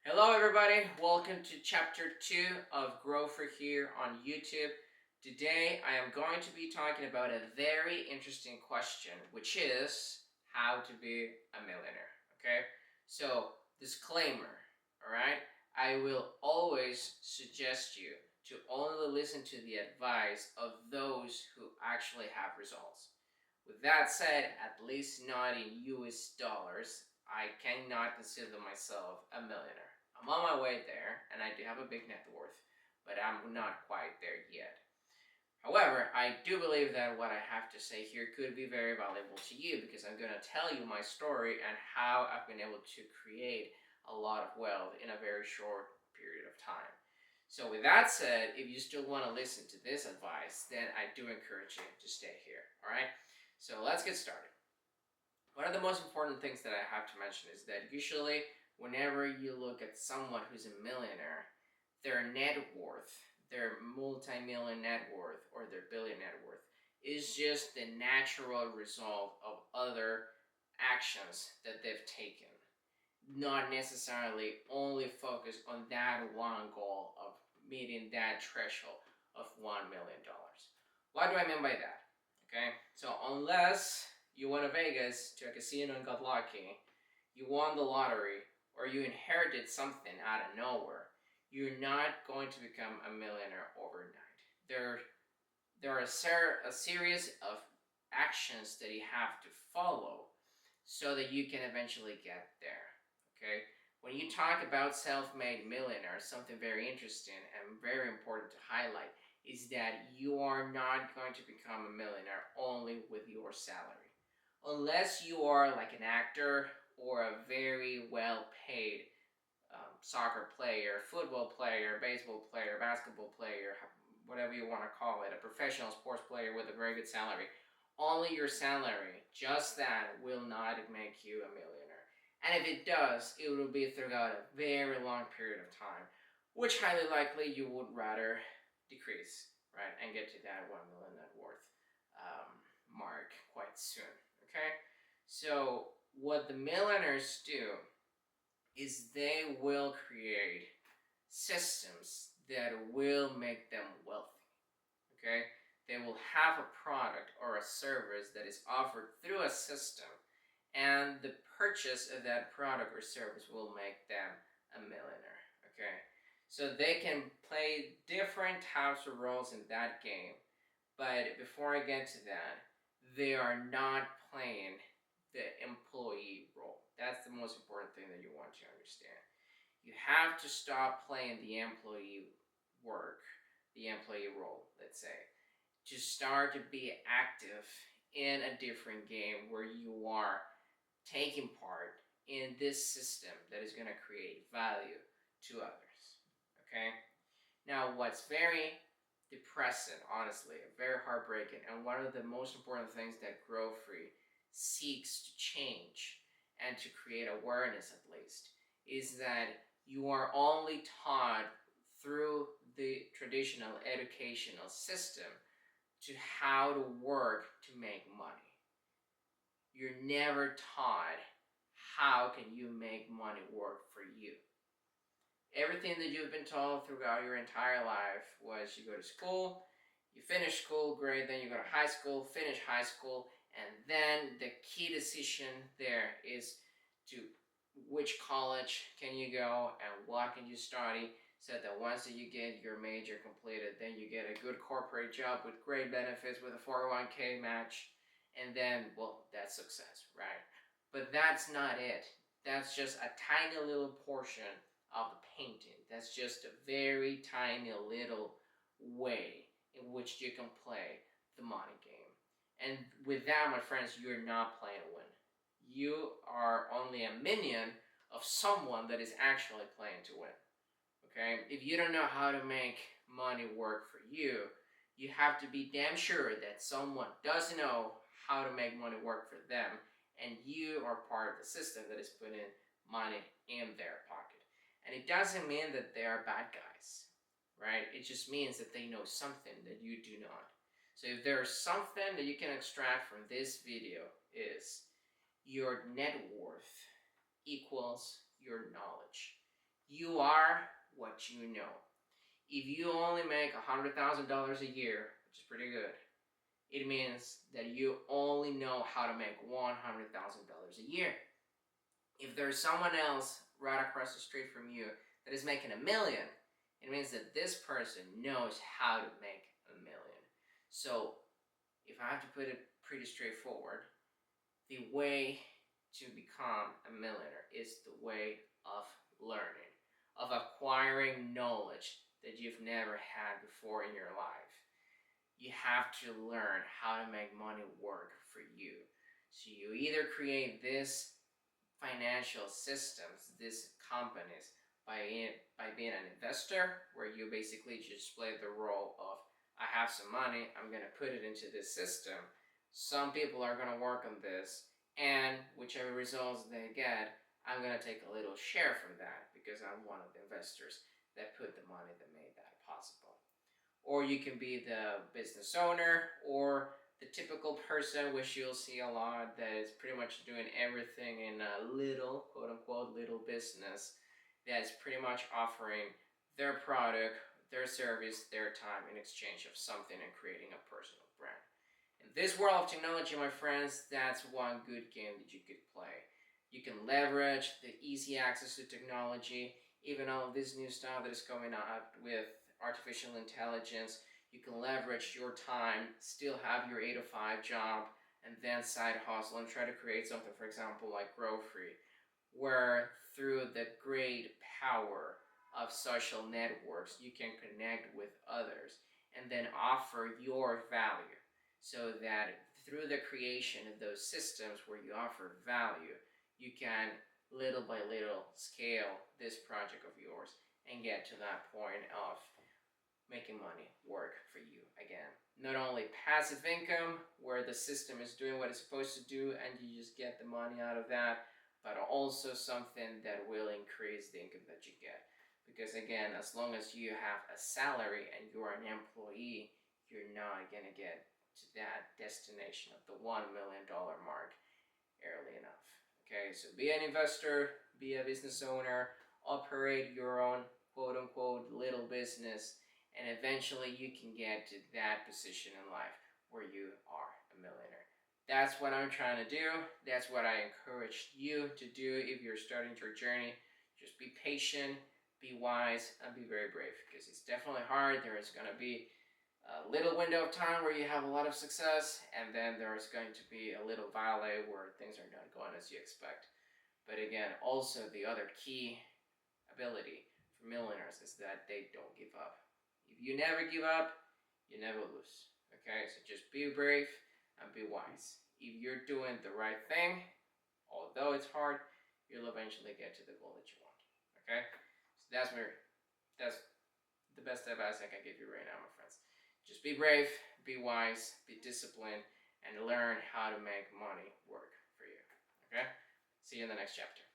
Hello everybody, welcome to chapter 2 of Grow For Here on YouTube. Today I am going to be talking about a very interesting question, which is how to be a millionaire. Okay, so disclaimer, alright, I will always suggest you to only listen to the advice of those who actually have results. With that said, at least not in US dollars, I cannot consider myself a millionaire. I'm on my way there, and I do have a big net worth, but I'm not quite there yet. However, I do believe that what I have to say here could be very valuable to you because I'm going to tell you my story and how I've been able to create a lot of wealth in a very short period of time. So with that said, if you still want to listen to this advice, then I do encourage you to stay here, all right? So let's get started. One of the most important things that I have to mention is that usually whenever you look at someone who's a millionaire, their net worth, their multi-million net worth or their billion net worth is just the natural result of other actions that they've taken. Not necessarily only focused on that one goal of meeting that threshold of $1 million. What do I mean by that? Okay, so unless you went to Vegas to a casino and got lucky, you won the lottery, or you inherited something out of nowhere, you're not going to become a millionaire overnight. There are a series of actions that you have to follow so that you can eventually get there. Okay, when you talk about self-made millionaires, something very interesting and very important to highlight is that you are not going to become a millionaire only with your salary. Unless you are like an actor or a very well-paid soccer player, football player, baseball player, basketball player, whatever you want to call it, a professional sports player with a very good salary, only your salary, just that, will not make you a millionaire. And if it does, it will be throughout a very long period of time, which highly likely you would rather decrease, right, and get to that 1 million net worth mark quite soon. Okay, so what the millionaires do is they will create systems that will make them wealthy. Okay, they will have a product or a service that is offered through a system, and the purchase of that product or service will make them a millionaire. Okay, so they can play different types of roles in that game, but before I get to that, they are not playing the employee role. That's the most important thing that you want to understand. You have to stop playing the employee work, the employee role, let's say, to start to be active in a different game where you are taking part in this system that is going to create value to others. Okay? Now, what's very depressing, honestly, very heartbreaking, and one of the most important things that Grow Free seeks to change and to create awareness at least is that you are only taught through the traditional educational system to how to work to make money. You're never taught how can you make money work for you. Everything that you've been told throughout your entire life was you go to school, you finish school, great, then you go to high school, finish high school, and then the key decision there is to which college can you go and what can you study, so that once that you get your major completed, then you get a good corporate job with great benefits with a 401k match, and then, well, that's success, right? But that's not it. That's just a tiny little portion of the painting. That's just a very tiny little way in which you can play the money game. And with that, my friends, you're not playing to win. You are only a minion of someone that is actually playing to win. Okay? If you don't know how to make money work for you, you have to be damn sure that someone does know how to make money work for them, and you are part of the system that is putting money in their pocket. And it doesn't mean that they are bad guys, right? It just means that they know something that you do not. So if there's something that you can extract from this video is your net worth equals your knowledge. You are what you know. If you only make $100,000 a year, which is pretty good, it means that you only know how to make $100,000 a year. If there's someone else right across the street from you that is making $1 million, it means that this person knows how to make $1 million. So if I have to put it pretty straightforward, the way to become a millionaire is the way of learning, of acquiring knowledge that you've never had before in your life. You have to learn how to make money work for you. So you either create this financial systems, these companies, by being an investor, where you basically just play the role of, I have some money, I'm going to put it into this system. Some people are going to work on this, and whichever results they get, I'm going to take a little share from that because I'm one of the investors that put the money that made that possible. Or you can be the business owner, or the typical person, which you'll see a lot, that is pretty much doing everything in a little, quote unquote, little business, that's pretty much offering their product, their service, their time in exchange of something and creating a personal brand. In this world of technology, my friends, that's one good game that you could play. You can leverage the easy access to technology, even all of this new stuff that is coming out with artificial intelligence. You can leverage your time, still have your 8 to 5 job, and then side hustle and try to create something, for example, like Grow Free, where through the great power of social networks, you can connect with others and then offer your value, so that through the creation of those systems where you offer value, you can little by little scale this project of yours and get to that point of making money work for you again. Not only passive income, where the system is doing what it's supposed to do and you just get the money out of that, but also something that will increase the income that you get. Because again, as long as you have a salary and you are an employee, you're not going to get to that destination of the $1 million mark early enough. Okay, so be an investor, be a business owner, operate your own quote unquote little business, and eventually you can get to that position in life where you are a millionaire. That's what I'm trying to do. That's what I encourage you to do if you're starting your journey. Just be patient, be wise, and be very brave, because it's definitely hard. There is going to be a little window of time where you have a lot of success, and then there's going to be a little valley where things are not going as you expect. But again, also the other key ability for millionaires is that they don't give up. If you never give up, you never lose. Okay, so just be brave and be wise. If you're doing the right thing, although it's hard, you'll eventually get to the goal that you want. Okay, so that's the best advice I can give you right now, my friends. Just be brave, be wise, be disciplined, and learn how to make money work for you. Okay, see you in the next chapter.